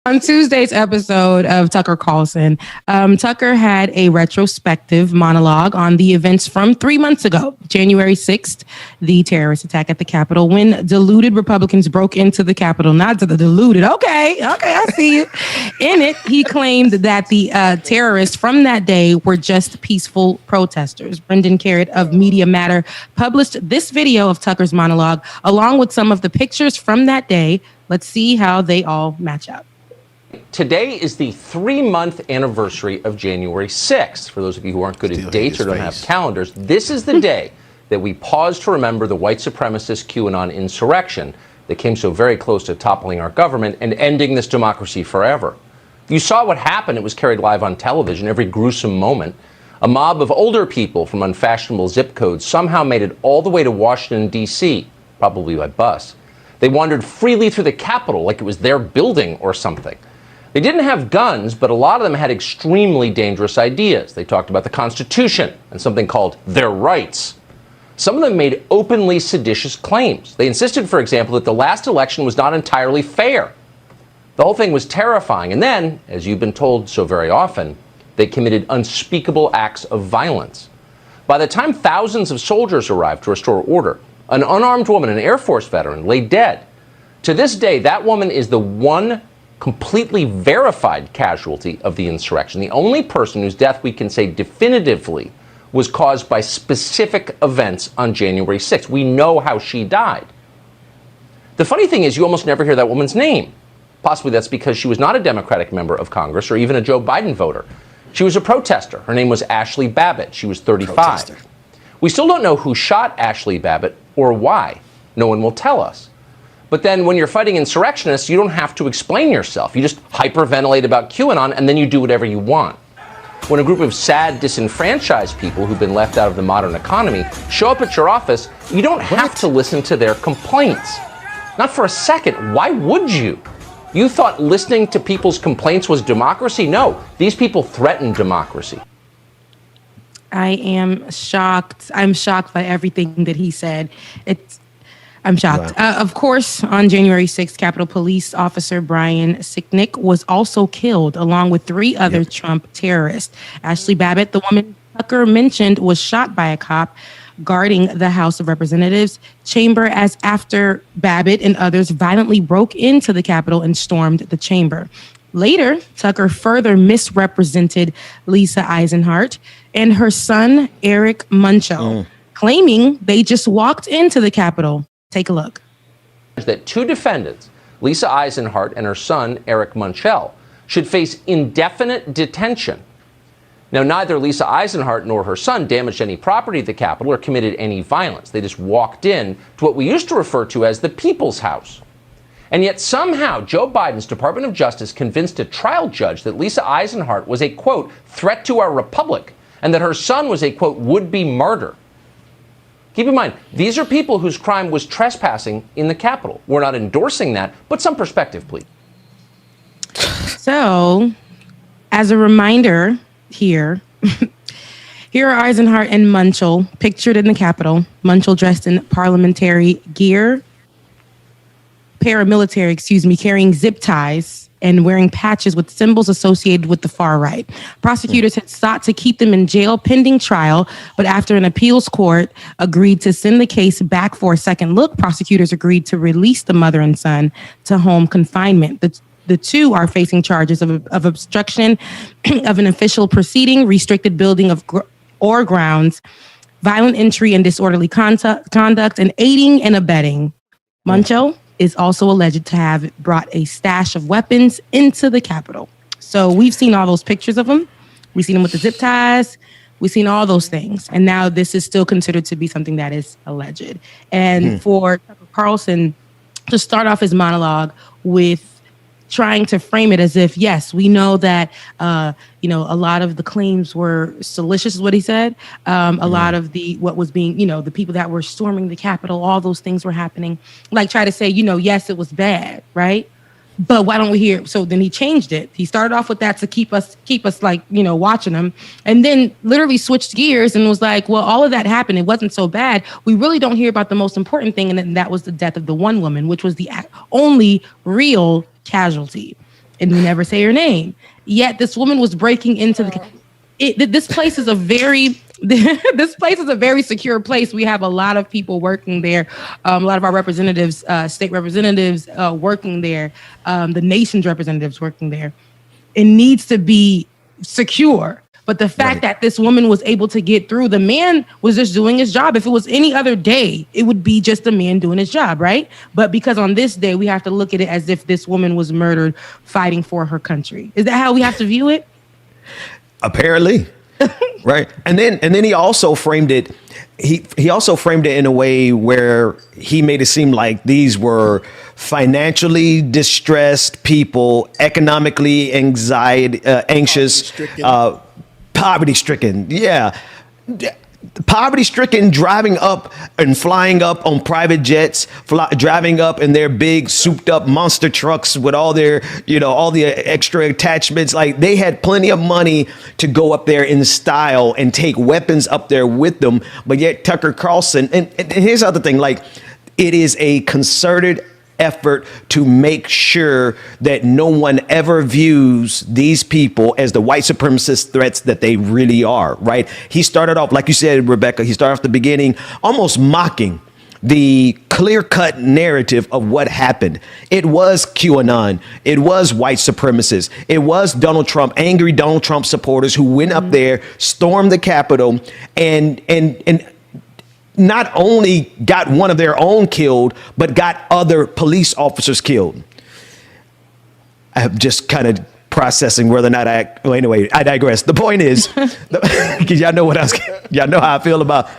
On Tuesday's episode of Tucker Carlson, Tucker had a retrospective monologue on the events from 3 months ago, January 6th, the terrorist attack at the Capitol, when deluded Republicans broke into the Capitol. Not to the deluded. Okay, I see you. In it, he claimed that the terrorists from that day were just peaceful protesters. Brendan Carrot of Media Matter published this video of Tucker's monologue, along with some of the pictures from that day. Let's see how they all match up. Today is the 3-month anniversary of January 6th. For those of you who aren't good at dates or don't have calendars, this is the day that we pause to remember the white supremacist QAnon insurrection that came so very close to toppling our government and ending this democracy forever. You saw what happened. It was carried live on television, every gruesome moment. A mob of older people from unfashionable zip codes somehow made it all the way to Washington, D.C., probably by bus. They wandered freely through the Capitol like it was their building or something. They didn't have guns, but a lot of them had extremely dangerous ideas. They talked about the Constitution and something called their rights. Some of them made openly seditious claims. They insisted, for example, that the last election was not entirely fair. The whole thing was terrifying. And then, as you've been told so very often, they committed unspeakable acts of violence. By the time thousands of soldiers arrived to restore order, an unarmed woman, an Air Force veteran, lay dead. To this day, that woman is the one completely verified casualty of the insurrection, the only person whose death we can say definitively was caused by specific events on January 6th. We know how she died. The funny thing is you almost never hear that woman's name. Possibly that's because she was not a Democratic member of Congress or even a Joe Biden voter. She was a protester. Her name was Ashley Babbitt. She was 35. Protester. We still don't know who shot Ashley Babbitt or why. No one will tell us. But then when you're fighting insurrectionists, you don't have to explain yourself. You just hyperventilate about QAnon, and then you do whatever you want. When a group of sad, disenfranchised people who've been left out of the modern economy show up at your office, you don't have to listen to their complaints. Not for a second. Why would you? You thought listening to people's complaints was democracy? No, these people threaten democracy. I am shocked. I'm shocked by everything that he said. I'm shocked. Of course, on January 6th, Capitol Police Officer Brian Sicknick was also killed, along with 3 other Trump terrorists. Ashley Babbitt, the woman Tucker mentioned, was shot by a cop guarding the House of Representatives chamber as after Babbitt and others violently broke into the Capitol and stormed the chamber. Later, Tucker further misrepresented Lisa Eisenhart and her son, Eric Munchell, claiming they just walked into the Capitol. Take a look. That 2 defendants, Lisa Eisenhart and her son, Eric Munchell, should face indefinite detention. Now, neither Lisa Eisenhart nor her son damaged any property at the Capitol or committed any violence. They just walked in to what we used to refer to as the People's House. And yet somehow Joe Biden's Department of Justice convinced a trial judge that Lisa Eisenhart was a, quote, threat to our republic, and that her son was a, quote, would-be martyr. Keep in mind, these are people whose crime was trespassing in the Capitol. We're not endorsing that, but some perspective, please. So, as a reminder here, here are Eisenhart and Munchell pictured in the Capitol. Munchell dressed in parliamentary gear, paramilitary, carrying zip ties and wearing patches with symbols associated with the far right. Prosecutors had sought to keep them in jail pending trial, but after an appeals court agreed to send the case back for a second look, prosecutors agreed to release the mother and son to home confinement. The 2 are facing charges of obstruction of an official proceeding, restricted building of or grounds, violent entry and disorderly conduct, and aiding and abetting. Munchell is also alleged to have brought a stash of weapons into the Capitol. So we've seen all those pictures of him. We've seen him with the zip ties. We've seen all those things. And now this is still considered to be something that is alleged. And for Tucker Carlson to start off his monologue with trying to frame it as if, yes, we know that, a lot of the claims were salacious is what he said. A lot of what was being, the people that were storming the Capitol, all those things were happening. Like try to say, yes, it was bad, right? But why don't we hear? So then he changed it. He started off with that to keep us like, watching him, and then literally switched gears and was like, well, all of that happened. It wasn't so bad. We really don't hear about the most important thing. And that was the death of the one woman, which was the only real casualty. and we never say her name. Yet this woman was breaking into this place is a very this place is a very secure place. We have a lot of people working there. A lot of our representatives, state representatives working there, the nation's representatives working there. It needs to be secure. But the fact that this woman was able to get through, the man was just doing his job. If it was any other day, it would be just a man doing his job, right? But because on this day, we have to look at it as if this woman was murdered fighting for her country. Is that how we have to view it? Apparently. Right. And then he also framed it. He also framed it in a way where he made it seem like these were financially distressed people, economically anxious, poverty stricken. Yeah. Poverty stricken, driving up and flying up on private jets, driving up in their big souped up monster trucks with all their, all the extra attachments. Like, they had plenty of money to go up there in style and take weapons up there with them. But yet Tucker Carlson, and here's the other thing, like, it is a concerted effort to make sure that no one ever views these people as the white supremacist threats that they really are, right? He started off, like you said, Rebecca, he started off the beginning almost mocking the clear-cut narrative of what happened. It was QAnon. It was white supremacists. It was Donald Trump, angry Donald Trump supporters who went up there, stormed the Capitol, and not only got one of their own killed, but got other police officers killed. I'm just kind of processing whether or not anyway, I digress. The point is, because y'all know how I feel about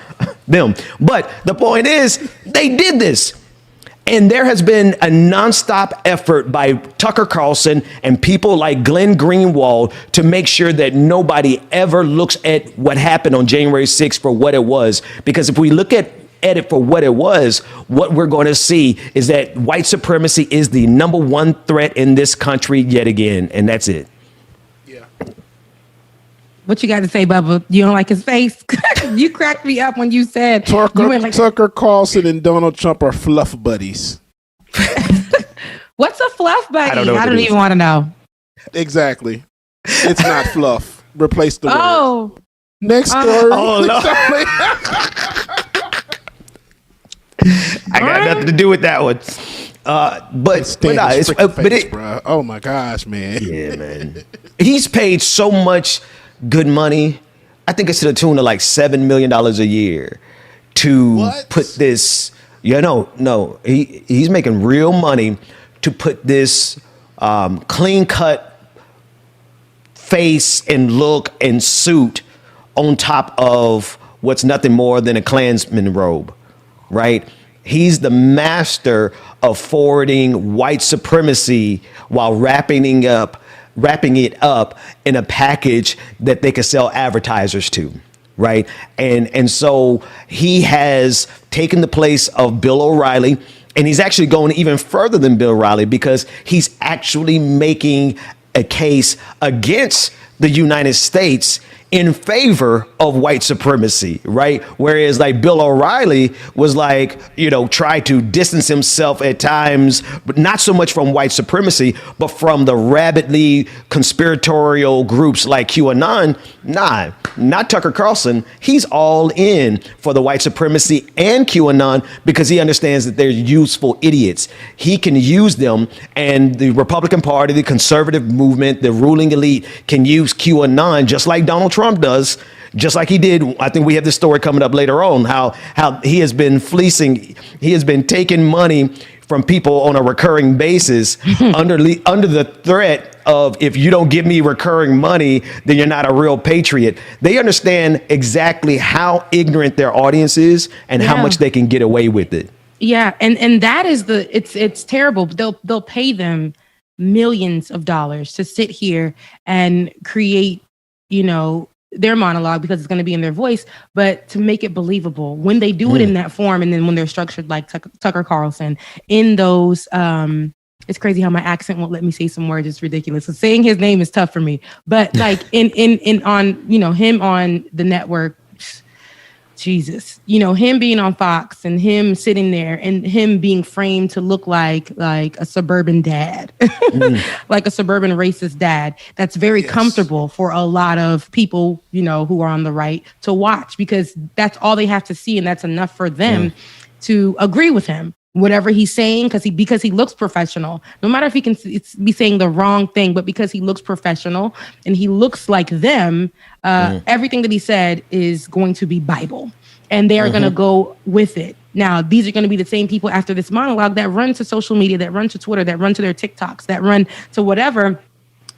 them. But the point is, they did this. And there has been a nonstop effort by Tucker Carlson and people like Glenn Greenwald to make sure that nobody ever looks at what happened on January 6th for what it was. Because if we look at it for what it was, what we're going to see is that white supremacy is the number one threat in this country yet again. And that's it. Yeah. What you got to say, Bubba? You don't like his face? You cracked me up when you said Tucker Carlson and Donald Trump are fluff buddies. What's a fluff buddy? I don't even want to know. Exactly. It's not fluff. Replace the word. Next story. Oh, no. I got nothing to do with that one. Bro. Oh my gosh, man. Yeah, man. He's paid so much good money. I think it's to the tune of like $7 million a year to put this. No. He's making real money to put this clean cut face and look and suit on top of what's nothing more than a Klansman robe, right? He's the master of forwarding white supremacy while wrapping it up in a package that they could sell advertisers to, right? And so he has taken the place of Bill O'Reilly, and he's actually going even further than Bill O'Reilly because he's actually making a case against the United States in favor of white supremacy, right? Whereas like Bill O'Reilly was like, try to distance himself at times, but not so much from white supremacy, but from the rabidly conspiratorial groups like QAnon. Nah, not Tucker Carlson. He's all in for the white supremacy and QAnon because he understands that they're useful idiots. He can use them, and the Republican Party, the conservative movement, the ruling elite can use QAnon just like Donald Trump does, just like he did. I think we have this story coming up later on, how he has been fleecing, he has been taking money from people on a recurring basis under the threat of, if you don't give me recurring money, then you're not a real patriot. They understand exactly how ignorant their audience is and how much they can get away with it. Yeah, and that is it's terrible. They'll pay them millions of dollars to sit here and create, their monologue because it's going to be in their voice, but to make it believable when they do it in that form. And then when they're structured like Tucker Carlson in those, it's crazy how my accent won't let me say some words. It's ridiculous. So saying his name is tough for me, but like in on, him on the network, Jesus, him being on Fox and him sitting there and him being framed to look like a suburban dad, like a suburban racist dad. That's very comfortable for a lot of people, who are on the right to watch, because that's all they have to see. And that's enough for them to agree with him. Whatever he's saying, because he looks professional, no matter if he can be saying the wrong thing, but because he looks professional and he looks like them, everything that he said is going to be Bible, and they are going to go with it. Now, these are going to be the same people after this monologue that run to social media, that run to Twitter, that run to their TikToks, that run to whatever,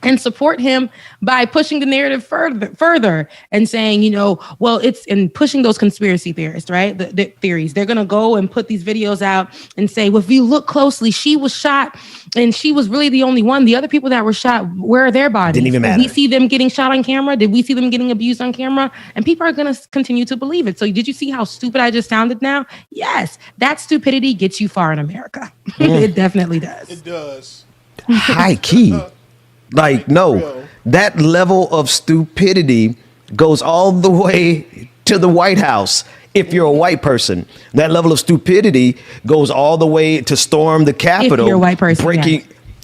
and support him by pushing the narrative further and saying, well, it's in pushing those conspiracy theorists, right? The theories. They're going to go and put these videos out and say, well, if you look closely, she was shot and she was really the only one. The other people that were shot, where are their bodies? Didn't even matter. Did we see them getting shot on camera? Did we see them getting abused on camera? And people are going to continue to believe it. So did you see how stupid I just sounded now? Yes, that stupidity gets you far in America. It definitely does. It does. High key. Like, no, that level of stupidity goes all the way to the White House. If you're a white person, that level of stupidity goes all the way to storm the Capitol. If you're a white person,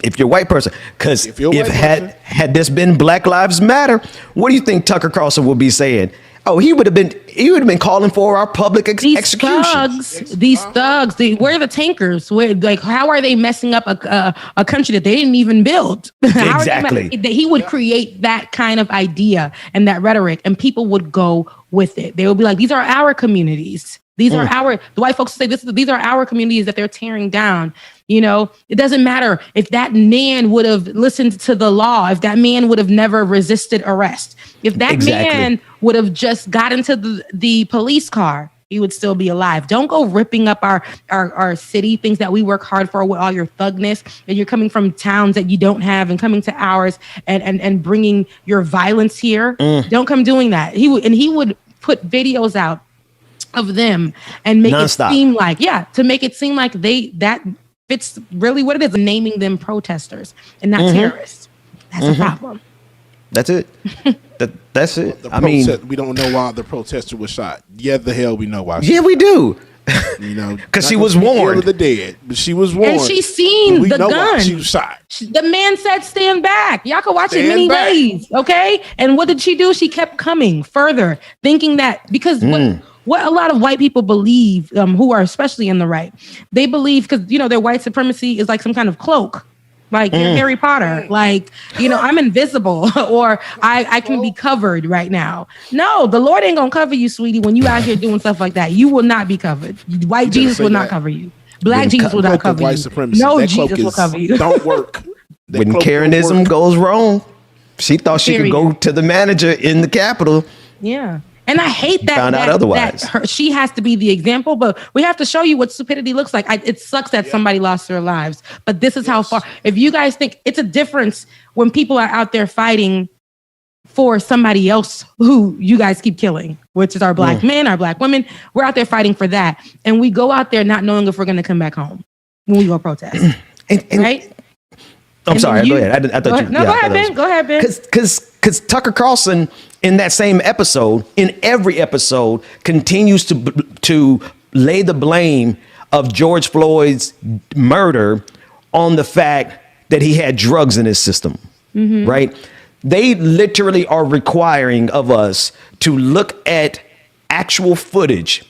if you're a white person, because had this been Black Lives Matter, what do you think Tucker Carlson would be saying? Oh, he would have been calling for our public execution. These thugs, where are the tankers? How are they messing up a country that they didn't even build? Exactly. He would create that kind of idea and that rhetoric, and people would go with it. They would be like, these are our communities. These are the white folks say these are our communities that they're tearing down. It doesn't matter if that man would have listened to the law, if that man would have never resisted arrest, if that man would have just got into the police car, he would still be alive. Don't go ripping up our city, things that we work hard for with all your thugness, and you're coming from towns that you don't have and coming to ours and bringing your violence here. Don't come doing that. He would put videos out of them and make Non-stop. It seem like, to make it seem like that fits really what it is, naming them protesters and not terrorists. That's a problem. That's it. That's it. We don't know why the protester was shot. Yeah, the hell we know why. Yeah, we do. Because she was warned. Of the dead, but she was warned. And she's seen the gun. She was shot. The man said, "Stand back." Y'all can watch it many ways, okay? And what did she do? She kept coming further, thinking that because what a lot of white people believe, who are especially in the right, they believe because their white supremacy is like some kind of cloak. Like you're Harry Potter, like, I'm invisible or I can be covered right now. No, the Lord ain't gonna cover you, sweetie, when you out here doing stuff like that. You will not be covered. White Jesus will not cover you. Black Jesus will not cover you. No, Jesus will cover you. Don't work. When Karenism goes wrong, she thought she could go to the manager in the Capitol. Yeah. And I hate that. Found out otherwise. She has to be the example, but we have to show you what stupidity looks like. It sucks that somebody lost their lives, but this is how far. If you guys think it's a difference when people are out there fighting for somebody else who you guys keep killing, which is our black men, our black women, we're out there fighting for that. And we go out there not knowing if we're going to come back home when we go protest. Right? I'm sorry. Go ahead. I thought you. No, go ahead, Ben. Go ahead, Ben. Because Tucker Carlson in that same episode, in every episode, continues to lay the blame of George Floyd's murder on the fact that he had drugs in his system. Right? They literally are requiring of us to look at actual footage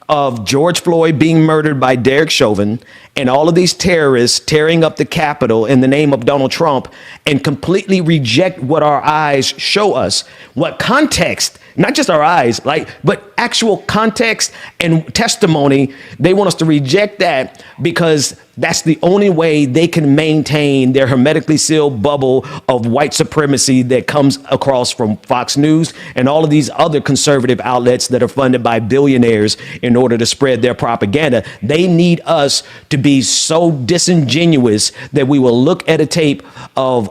of George Floyd being murdered by Derek Chauvin and all of these terrorists tearing up the Capitol in the name of Donald Trump and completely reject what our eyes show us. What context, not just our eyes, but actual context and testimony, they want us to reject that because that's the only way they can maintain their hermetically sealed bubble of white supremacy that comes across from Fox News and all of these other conservative outlets that are funded by billionaires in order to spread their propaganda. They need us to be so disingenuous that we will look at a tape of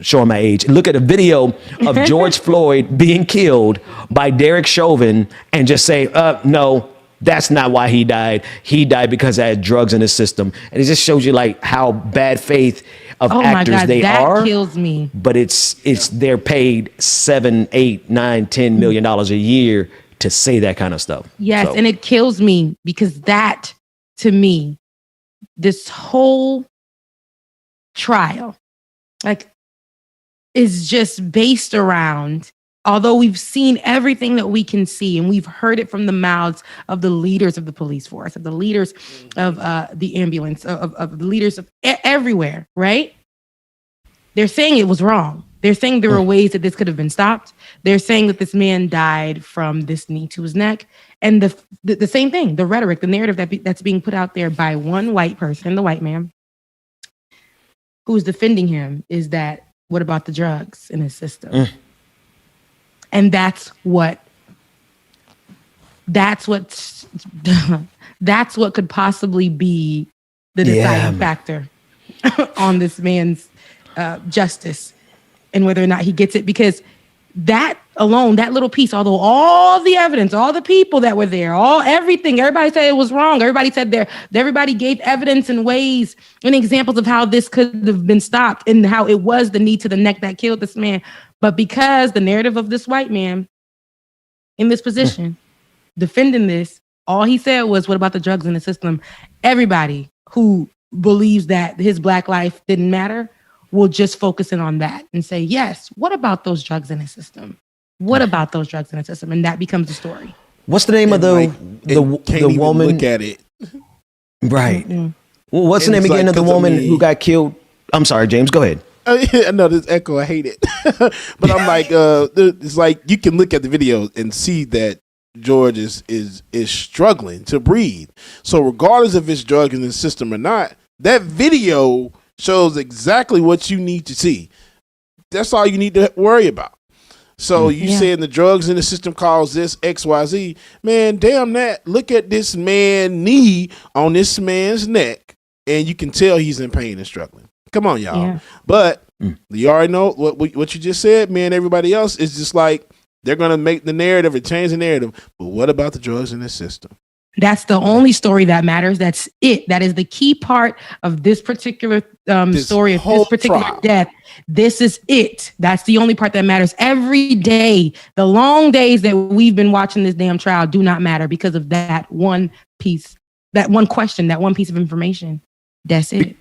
showing my age, look at a video of George Floyd being killed by Derek Chauvin and just say, no, that's not why he died. He died because he had drugs in his system. And it just shows you how bad faith of actors they are. That kills me. But they're paid $7, $8, $9, $10 million a year to say that kind of stuff. Yes, So. and it kills me because that, to me, this whole trial, like, is just based around, although we've seen everything that we can see and we've heard it from the mouths of the leaders of the police force, of the leaders of the ambulance, of the leaders of everywhere, right? They're saying it was wrong. They're saying there were ways that this could have been stopped. They're saying that this man died from this knee to his neck. And the same thing, the rhetoric, the narrative that's being put out there by one white person, the white man, who's defending him is that, what about the drugs in his system? And that's what could possibly be the deciding factor on this man's justice and whether or not he gets it. Because that alone, that little piece, although all the evidence, all the people that were there, everything, everybody said it was wrong. Everybody said everybody gave evidence and ways and examples of how this could have been stopped and how it was the knee to the neck that killed this man. But because the narrative of this white man in this position defending this, all he said was, what about the drugs in the system? Everybody who believes that his Black life didn't matter will just focus in on that and say, yes, what about those drugs in his system? What about those drugs in the system? And that becomes the story. What's the name of the woman? Look at it. Right. Well, what's the name again of the woman who got killed? I'm sorry, James, go ahead. I know this echo. I hate it. But I'm like, it's like you can look at the video and see that George is struggling to breathe. So regardless if it's drugs in the system or not, that video shows exactly what you need to see. That's all you need to worry about. So you saying the drugs in the system cause this XYZ, man, damn that. Look at this man knee on this man's neck and you can tell he's in pain and struggling. Come on, y'all. Yeah. But you already know what you just said, man. Everybody else is just like, they're going to make the narrative or change the narrative. But what about the drugs in the system? That's the only story that matters. That's it. That is the key part of this particular story, of this particular trial. Death. This is it. That's the only part that matters. Every day, the long days that we've been watching this damn trial do not matter because of that one piece, that one question, that one piece of information. That's it.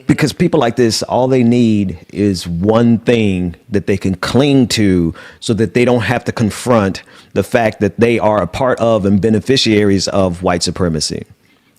Because people like this, all they need is one thing that they can cling to so that they don't have to confront the fact that they are a part of and beneficiaries of white supremacy,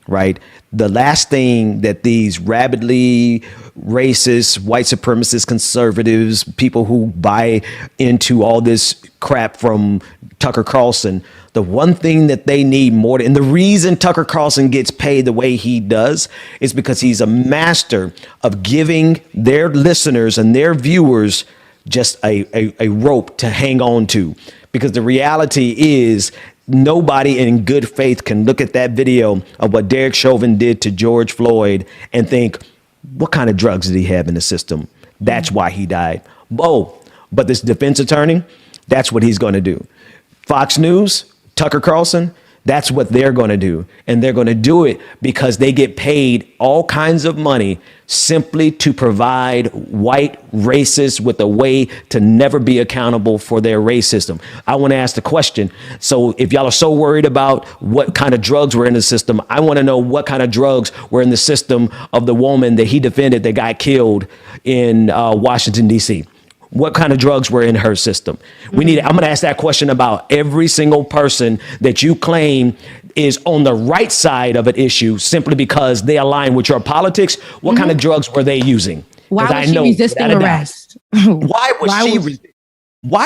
right? The last thing that these rabidly racist, white supremacist conservatives, people who buy into all this crap from Tucker Carlson, the one thing that they need more, and the reason Tucker Carlson gets paid the way he does is because he's a master of giving their listeners and their viewers just a rope to hang on to. Because the reality is nobody in good faith can look at that video of what Derek Chauvin did to George Floyd and think, what kind of drugs did he have in the system? That's why he died. Oh, but this defense attorney, that's what he's going to do. Fox News, Tucker Carlson, that's what they're going to do. And they're going to do it because they get paid all kinds of money simply to provide white racists with a way to never be accountable for their racism. I want to ask the question. So if y'all are so worried about what kind of drugs were in the system, I want to know what kind of drugs were in the system of the woman that he defended that got killed in Washington, D.C. What kind of drugs were in her system? I'm going to ask that question about every single person that you claim is on the right side of an issue simply because they align with your politics. What kind of drugs were they using? Why was she resisting arrest? Why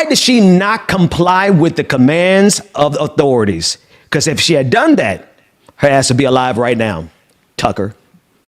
did she not comply with the commands of authorities? Because if she had done that, her ass would be alive right now. Tucker.